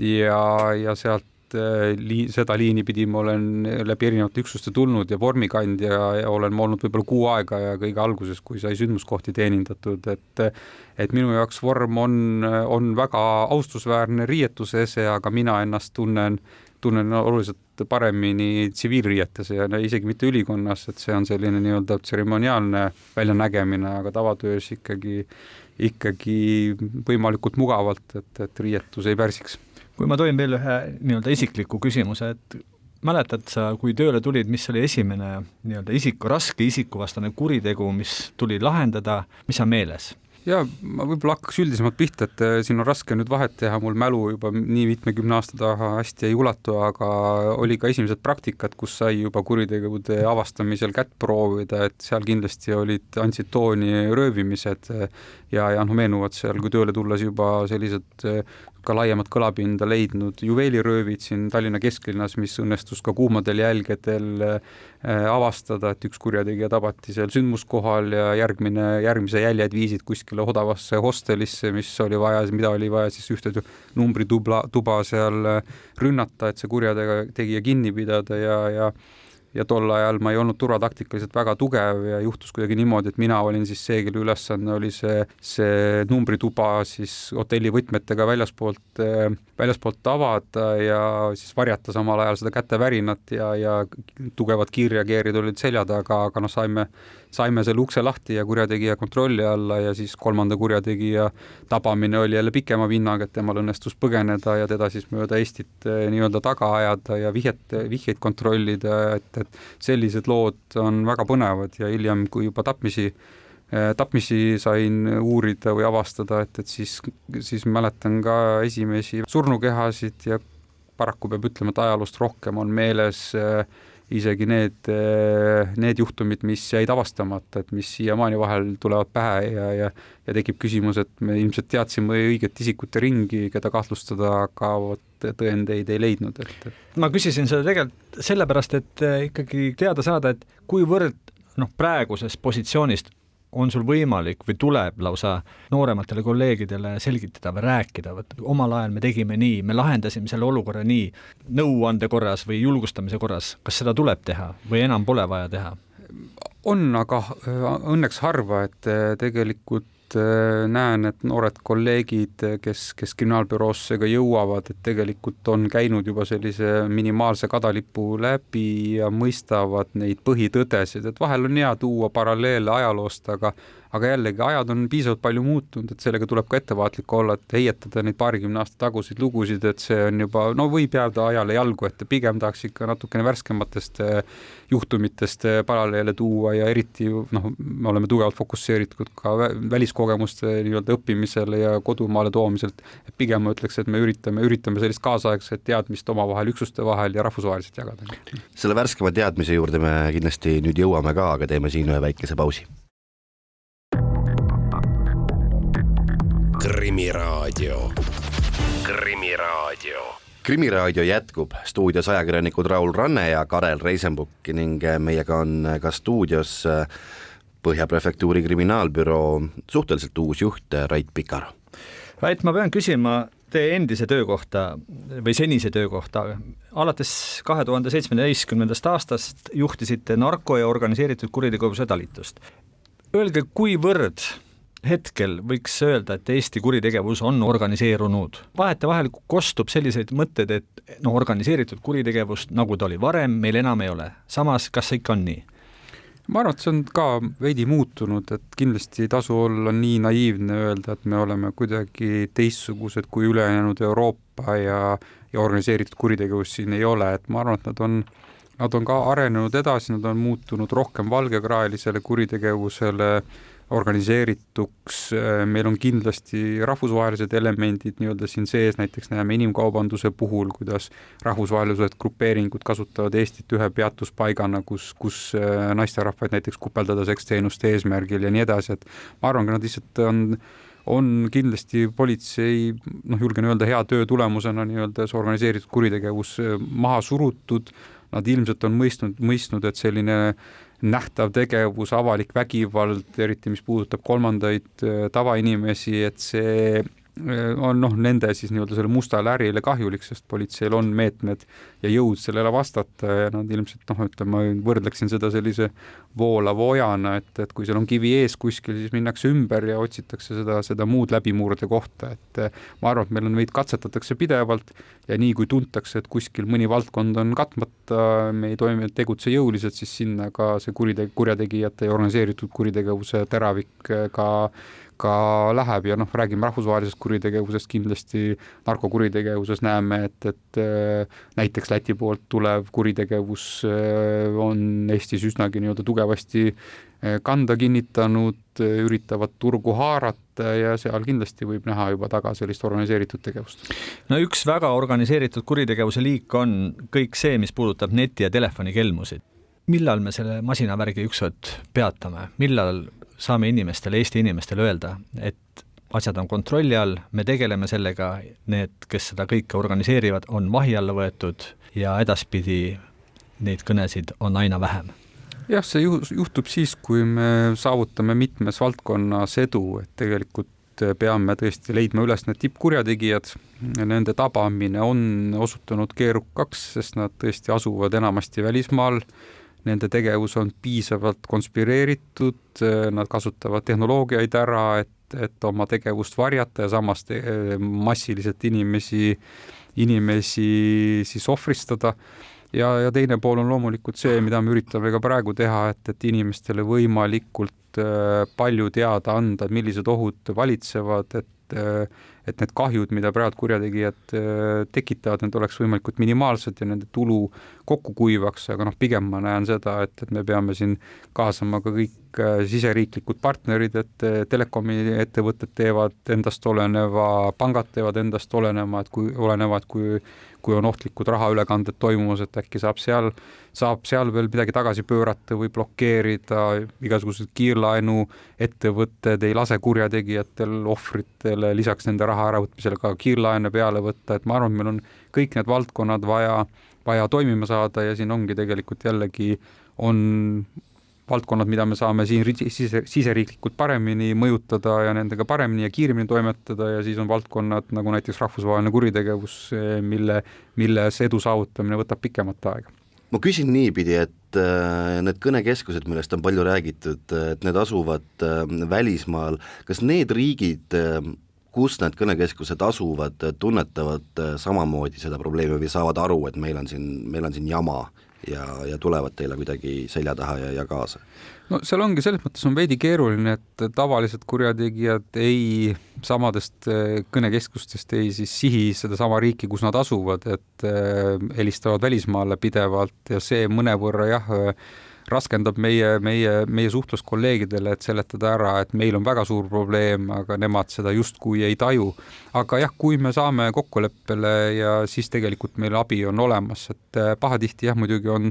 ja sealt seda liini pidi ma olen läbi erinevate üksuste tulnud ja vormikandja ja olen olnud võib-olla 6 aega ja kõige alguses, kui sai sündmuskohti teenindatud, et minu jaoks vorm on väga austusväärne riietusese, aga mina ennast tunnen oluliselt paremini tsiviilriietes ja isegi mitte ülikonnas, et see on selline nii-öelda tseremoniaalne väljanägemine, aga tavatöös ikkagi võimalikult mugavalt, et riietus ei pärsiks.
Kui ma toin veel ühe nii-öelda isikliku küsimuse, et mäletad sa, kui tööle tulid, mis oli esimene nii-öelda raske isikuvastane kuritegu, mis tuli lahendada, mis on meeles?
Ja ma võib-olla hakkaks üldisemalt pihta, et siin on raske nüüd vahet teha, mul mälu juba nii 70 aasta taha hästi ei ulatu, aga oli ka esimesed praktikad, kus sai juba kuritegude avastamisel kätt proovida, et seal kindlasti andsid tooni röövimised ja meenuvad seal, kui tööle tulles juba sellised ka laiemat kõlapinda leidnud juveeliröövid siin Tallinna kesklinnas, mis õnnestus ka kuumadel jälgedel avastada, et üks kurjategija tabati seal sündmuskohal ja järgmise jäljed viisid kuskile odavasse hostelisse, mida oli vaja siis ühte numbrituba seal rünnata, et see kurjategija kinni pidada ja tol ajal ma ei olnud turvataktikaliselt väga tugev ja juhtus kuidagi niimoodi, et mina olin siis see, kelle ülesanne oli see numbrituba siis hotelli võtmetega väljaspoolt avada ja siis varjata samal ajal seda kätevärinat ja tugevad kiirreageerid olid selja taga, aga saime selle ukse lahti ja kurjategija kontrolli alla ja siis kolmanda kurjategija tabamine oli jälle pikema vinnaga, et temal õnnestus põgeneda ja teda siis mööda Eestit nii-öelda taga ajada ja vihjeid kontrollida, et sellised lood on väga põnevad ja hiljem, kui juba tapmisi sain uurida või avastada, et siis mäletan ka esimesi surnukehasid ja paraku peab ütlema, et ajaloost rohkem on meeles isegi need juhtumid, mis jäid avastamata, et mis siiamaani vahel tulevad pähe ja tekib küsimus, et me ilmselt teadsime õiget isikute ringi, keda kahtlustada, aga tõendeid ei leidnud.
Ma küsisin seda tegelikult sellepärast, et ikkagi teada saada, et kuivõrd praegusest positsioonist on sul võimalik või tuleb lausa noorematele kolleegidele selgitada või rääkida, omal ajal me tegime nii, me lahendasime selle olukorra nii, nõuande korras või julgustamise korras, kas seda tuleb teha või enam pole vaja teha?
On, aga õnneks harva, et tegelikult näen, et noored kolleegid, kes kriminaalbüroosse ka jõuavad, et tegelikult on käinud juba sellise minimaalse kadalipu läbi ja mõistavad neid põhitõdesid, et vahel on hea tuua paralleele ajaloost, aga aga jällegi ajad on piisavalt palju muutunud, et sellega tuleb ka ettevaatlik olla, et heietada neid paarikümne aasta taguseid lugusid, et see on juba, võib jääda ajale jalgu, et pigem tahaks ikka natukene värskematest juhtumitest paralleele tuua ja eriti me oleme tugevalt fokusseeritud ka väliskogemuste nii-öelda õppimisele ja kodumaale toomiselt, et pigem ma ütleks, et me üritame sellist kaasaegset teadmist omavahel, üksuste vahel ja rahvusvaheliselt jagada.
Selle värskema teadmise juurde me kindlasti nüüd jõuame ka, aga teeme siin ühe väikese pausi. Krimiraadio jätkub. Stuudios ajakirjanikud Raul Ranne ja Karel Reisenbuk ning meiega on ka stuudios Põhja prefektuuri kriminaalbüroo suhteliselt uus juht Rait Pikar.
Rait, ma pean küsima teie endise töökohta või senise töökohta. Alates 2017. aastast juhtisite narko- ja organiseeritud kuritegevuse talitust. Öelge, kuivõrd hetkel võiks öelda, et Eesti kuritegevus on organiseerunud. Vahetevahel kostub selliseid mõtted, et organiseeritud kuritegevust, nagu ta oli varem, meil enam ei ole. Samas, kas see ikka on nii?
Ma arvan, et see on ka veidi muutunud, et kindlasti ei tasu olla nii naiivne öelda, et me oleme kuidagi teistsugused kui ülejäänud Euroopa ja organiseeritud kuritegevus siin ei ole, et ma arvan, et nad on ka arenenud edasi, nad on muutunud rohkem valgekraelisele kuritegevusele organiseerituks, meil on kindlasti rahvusvahelised elemendid nii-öelda siin sees, näiteks näeme inimkaubanduse puhul, kuidas rahvusvahelised grupeeringud kasutavad Eestit ühe peatuspaigana, kus naisterahvaid näiteks kupeldada seksteenuste eesmärgil ja nii edasi, et ma arvan, et nad lihtsalt on kindlasti politsei, julgen öelda, hea töö tulemusena nii-öelda see organiseeritud kuritegevus maha surutud, nad ilmselt on mõistnud, et selline nähtav tegevus, avalik vägivald, eriti mis puudutab kolmandaid tavainimesi, et see on nende siis nii-öelda selle mustale ärile kahjulik, sest politseil on meetmed ja jõud sellele vastata ja nad ilmselt ma võrdleksin seda sellise voolava ojana, et kui seal on kivi ees kuskil, siis minnakse ümber ja otsitakse seda muud läbimurde kohta, et ma arvan, et meil on meid katsetatakse pidevalt ja nii kui tuntakse, et kuskil mõni valdkond on katmata, me ei tegutse jõuliselt, siis sinna ka see kurjategijate ja organiseeritud kuritegevuse teravik ka läheb ja räägime rahvusvahelisest kuritegevusest, kindlasti narkokuritegevuses näeme, et näiteks Läti poolt tulev kuritegevus on Eestis üsnagi nii-öelda tugevasti kanda kinnitanud, üritavad turgu haarata ja seal kindlasti võib näha juba taga sellist organiseeritud tegevust.
No üks väga organiseeritud kuritegevuse liik on kõik see, mis puudutab neti- ja telefonikelmusid. Millal me selle masinavärgi ükskord peatame? Millal saame Eesti inimestele öelda, et asjad on kontrolli all, me tegeleme sellega, need, kes seda kõike organiseerivad, on vahi alla võetud ja edaspidi neid kõnesid on aina vähem?
Jah, see juhtub siis, kui me saavutame mitmes valdkonnas edu, et tegelikult peame tõesti leidma üles need tippkurjategijad. Nende tabamine on osutunud keerukaks, sest nad tõesti asuvad enamasti välismaal. Nende tegevus on piisavalt konspireeritud, nad kasutavad tehnoloogiaid ära, et oma tegevust varjata ja samas massiliselt inimesi siis ohvristada. Ja teine pool on loomulikult see, mida me üritame ka praegu teha, et inimestele võimalikult palju teada anda, millised ohud valitsevad, et need kahjud, mida praegu kurjategijad tekitavad, need oleks võimalikult minimaalsed ja nende tulu kokku kuivaks, aga pigem ma näen seda, et me peame siin kaasama ka kõik siseriiklikud partnerid, et telekomi ettevõtted teevad endast oleneva, pangad teevad endast olenevad, kui on ohtlikud rahaülekanded toimumas, et äkki saab seal veel midagi tagasi pöörata või blokeerida, igasugused kiirlaenu ettevõtted ei lase kurjategijatel, ohvritele lisaks nende raha äravõtmisele ka kiirlaene peale võtta, et ma arvan, et meil on kõik need valdkonnad vaja toimima saada ja siin ongi tegelikult jällegi on valdkonnad, mida me saame siin siseriiklikult paremini mõjutada ja nendega paremini ja kiiremini toimetada ja siis on valdkonnad nagu näiteks rahvusvaheline kuritegevus, milles edu saavutamine võtab pikemat aega.
Ma küsin niipidi, et need kõnekeskused, millest on palju räägitud, et need asuvad välismaal, kas need riigid, kus need kõnekeskused asuvad, tunnetavad samamoodi seda probleemi või saavad aru, et meil on siin jama ja tulevad teile kuidagi selja taha ja kaasa?
No seal ongi, selles mõttes on veidi keeruline, et tavalised kurjategijad ei samadest kõnekeskustest ei siis sihi seda sama riiki, kus nad asuvad, et helistavad välismaale pidevalt ja see mõnevõrra raskendab meie suhtlust kolleegidele, et seletada ära, et meil on väga suur probleem, aga nemad seda justkui ei taju. Aga kui me saame kokkuleppele ja siis tegelikult meil abi on olemas, et pahatihti muidugi on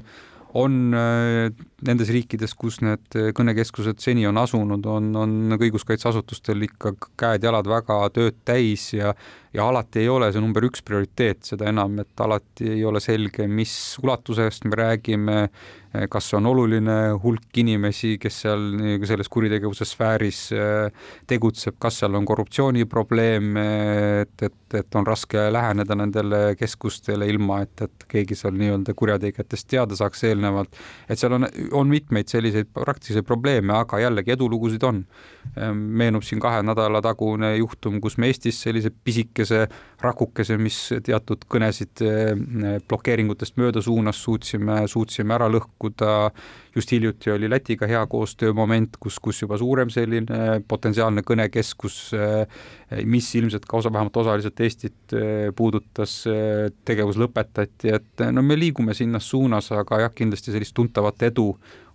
nendes riikides, kus need kõnekeskused seni on asunud, on õiguskaitseasutustel ikka käed-jalad väga tööd täis ja alati ei ole see number 1 prioriteet, seda enam, et alati ei ole selge, mis ulatusest me räägime, kas on oluline hulk inimesi, kes seal selles kuritegevuse sfääris tegutseb, kas seal on korruptsiooniprobleem, et on raske läheneda nendele keskustele ilma, et keegi seal nii-öelda kurjategijatest teada saaks eelnevalt. Et seal on mitmeid selliseid praktilisi probleeme, aga jällegi edulugusid on. Meenub siin 2 nädala tagune juhtum, kus me Eestis sellise pisikese rakukese, mis teatud kõnesid blokeeringutest mööda suunas suutsime ära lõhkuda. Just hiljuti oli Lätiga hea koostöö moment, kus juba suurem selline potentsiaalne kõnekeskus, mis ilmselt ka vähemalt osaliselt Eestit puudutas, tegevus lõpetati, et me liigume sinna suunas, aga kindlasti sellist tuntavat edu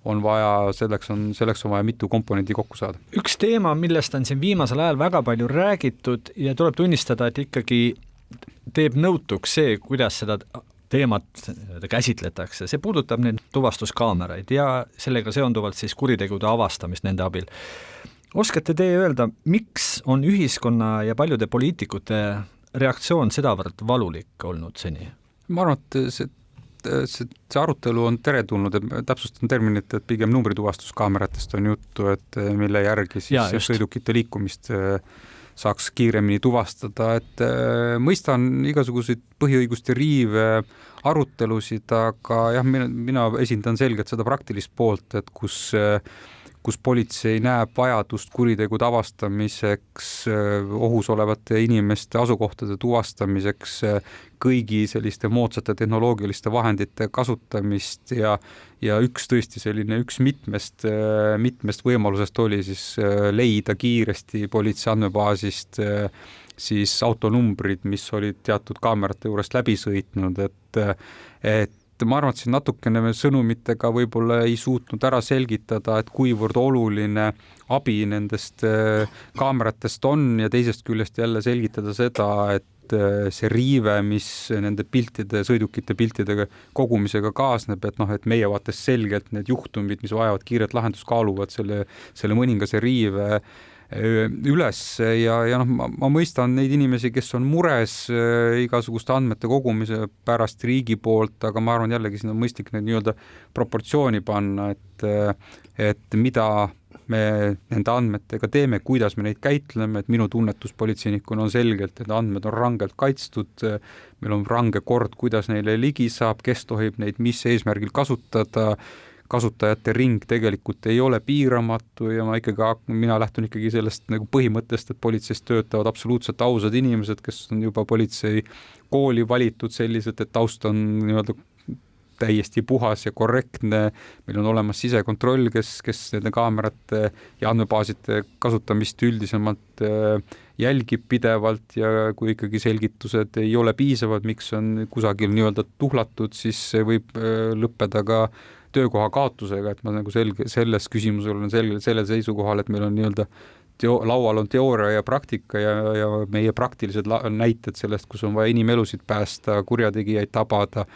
on vaja, selleks on vaja mitu komponendi kokku saada.
Üks teema, millest on siin viimasel ajal väga palju räägitud ja tuleb tunnistada, et ikkagi teeb nõutuks see, kuidas seda teemat käsitletakse. See puudutab neid tuvastuskaameraid ja sellega seonduvalt siis kuritegude avastamist nende abil. Oskate teie öelda, miks on ühiskonna ja paljude poliitikute reaktsioon sedavõrd valulik olnud seni?
Ma arvan, et see arutelu on teretulnud, et täpsustan terminit, et pigem numbrituvastuskaameratest on juttu, et mille järgi siis sõidukite liikumist saaks kiiremini tuvastada, et mõistan igasuguseid põhiõiguste riive arutelusid, aga mina esindan selgelt seda praktilist poolt, et kus politsei näeb vajadust kuritegude avastamiseks, ohus olevate inimeste asukohtade tuvastamiseks, kõigi selliste moodsate tehnoloogiliste vahendite kasutamist ja üks mitmest võimalusest oli siis leida kiiresti politsei andmebaasist siis autonumbrid, mis olid teatud kaamerate juurest läbi sõitnud, et ma arvan, et siin natukene me sõnumitega võib-olla ei suutnud ära selgitada, et kuivõrd oluline abi nendest kaameratest on ja teisest küljest jälle selgitada seda, et see riive, mis nende sõidukite piltidega kogumisega kaasneb, et meie vaates selgelt need juhtumid, mis vajavad kiiret lahendust, kaaluvad selle mõningase riive üles ja ma mõistan neid inimesi, kes on mures igasuguste andmete kogumise pärast riigi poolt, aga ma arvan jällegi siin on mõistlik need nii-öelda proportsiooni panna, et mida me nende andmetega teeme, kuidas me neid käitleme, et minu tunnetus politseinikuna on selgelt, et andmed on rangelt kaitstud, meil on range kord, kuidas neile ligi saab, kes tohib neid mis eesmärgil kasutajate ring tegelikult ei ole piiramatu ja mina lähtun ikkagi sellest nagu põhimõttest, et politseis töötavad absoluutselt ausad inimesed, kes on juba politsei kooli valitud sellised, et taust on nii-öelda täiesti puhas ja korrektne. Meil on olemas sisekontroll, kes nende kaamerate ja andmebaaside kasutamist üldisemalt jälgib pidevalt ja kui ikkagi selgitused ei ole piisavad, miks on kusagil nii-öelda tuhlatud, siis see võib lõppeda ka töökoha kaotusega, et ma nagu selles küsimusel olen selgelt sellel seisukohal, et meil on nii-öelda laual on teooria ja praktika ja meie praktilised näited sellest, kus on vaja inimelusid päästa, kurjategijaid tabada,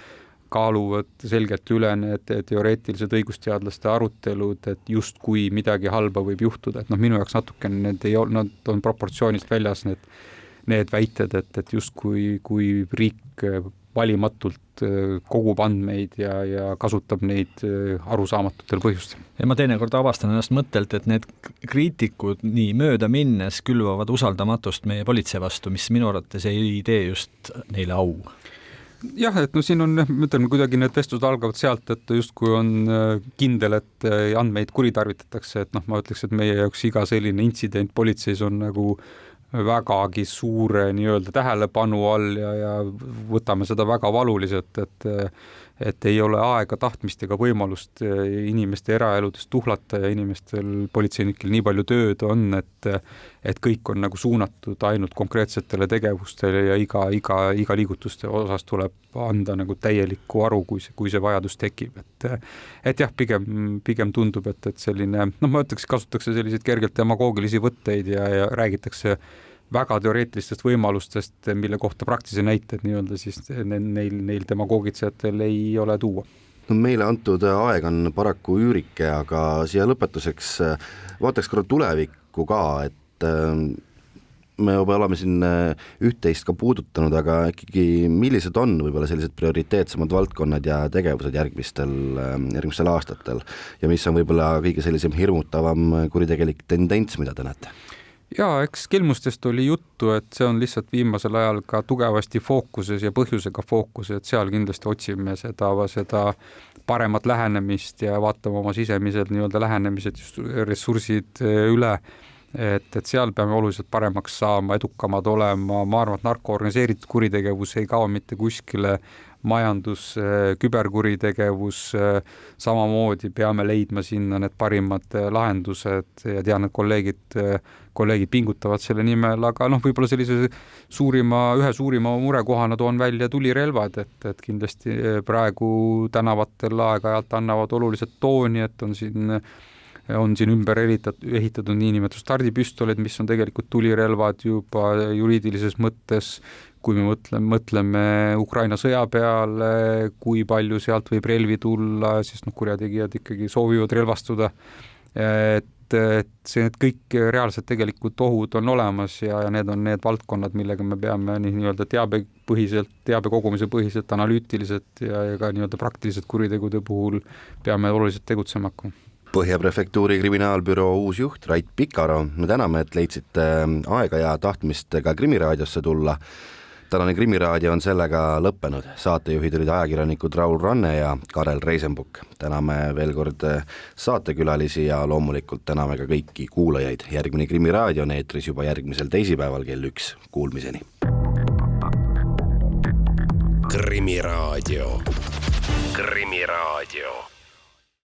kaaluvad selgelt üle need teoreetilised õigusteadlaste arutelud, et justkui midagi halba võib juhtuda, et minu jaoks natukene nad on proportsioonist väljas need väited, et justkui kui riik valimatult kogub andmeid ja kasutab neid arusaamatutel põhjustel.
Ja ma teinekord avastan ennast mõttelt, et need kriitikud nii mööda minnes külvavad usaldamatust meie politsei vastu, mis minu arvates ei tee just neile au.
Jah, et siin on, mõtlen kuidagi need vestlused algavad sealt, et justkui on kindel, et andmeid kuritarvitatakse, et ma ütleks, et meie jaoks iga selline intsident politseis on nagu vägagi suure nii-öelda tähelepanu all ja võtame seda väga valuliselt, et ei ole aega, tahtmist ega võimalust inimeste eraeludest tuhlata ja inimestel, politseinikel nii palju tööd on, et kõik on nagu suunatud ainult konkreetsetele tegevustele ja iga liigutuste osas tuleb anda nagu täielikku aru, kui see vajadus tekib. Et jah, pigem tundub, et selline, ma ütleks, kasutatakse selliseid kergelt demagoogilisi võtteid ja räägitakse väga teoreetilistest võimalustest, mille kohta praktilisi näiteid nii-öelda siis neil demagoogitsejatel ei ole tuua.
No, meile antud aeg on paraku üürike, aga siia lõpetuseks vaataks korra tulevikku ka, et me juba oleme siin üht-teist ka puudutanud, aga ikkagi millised on võib-olla sellised prioriteetsemad valdkonnad ja tegevused järgmistel aastatel ja mis on võib-olla kõige sellisem hirmutavam kuritegelik tendents, mida te näete?
Jaa, eks kelmustest oli juttu, et see on lihtsalt viimasel ajal ka tugevasti fookuses ja põhjusega fookuses, et seal kindlasti otsime seda paremat lähenemist ja vaatame oma sisemised nii-öelda lähenemised, ressursid üle, et seal peame oluliselt paremaks saama, edukamad olema. Ma arvan, et narkoorganiseeritud kuritegevus ei kao mitte kuskile, majandus, küberkuritegevus, samamoodi peame leidma sinna need parimad lahendused ja tean, et kolleegid pingutavad selle nimel, aga võib-olla sellise ühe suurima murekohana toon välja tulirelvad, et kindlasti praegu tänavatel aeg-ajalt annavad oluliselt tooni, et on siin ümber ehitatud niinimetatud stardipüstolid, mis on tegelikult tulirelvad juba juriidilises mõttes, kui me mõtleme Ukraina sõja peale, kui palju sealt võib relvi tulla, sest kurjategijad ikkagi soovivad relvastuda. Et see kõik reaalselt tegelikult ohud on olemas ja need on need valdkonnad, millega me peame nii-öelda teabe kogumise põhiselt, analüütiliselt ja ka nii-öelda praktiliselt kuritegude puhul peame oluliselt tegutsema hakkama.
Põhja prefektuuri kriminaalbüroo uus juht Rait Pikaro, me täname, et leidsite aega ja tahtmist ka Krimiraadiosse tulla. Tänane Krimiraadio on sellega lõppenud. Saatejuhid olid ajakirjanikud Raul Ranne ja Karel Reisenbuk. Täname veel kord saatekülalisi ja loomulikult täname ka kõiki kuulajaid. Järgmine Krimiraadio on eetris juba järgmisel teisipäeval kell 1. Kuulmiseni.
Krimiraadio.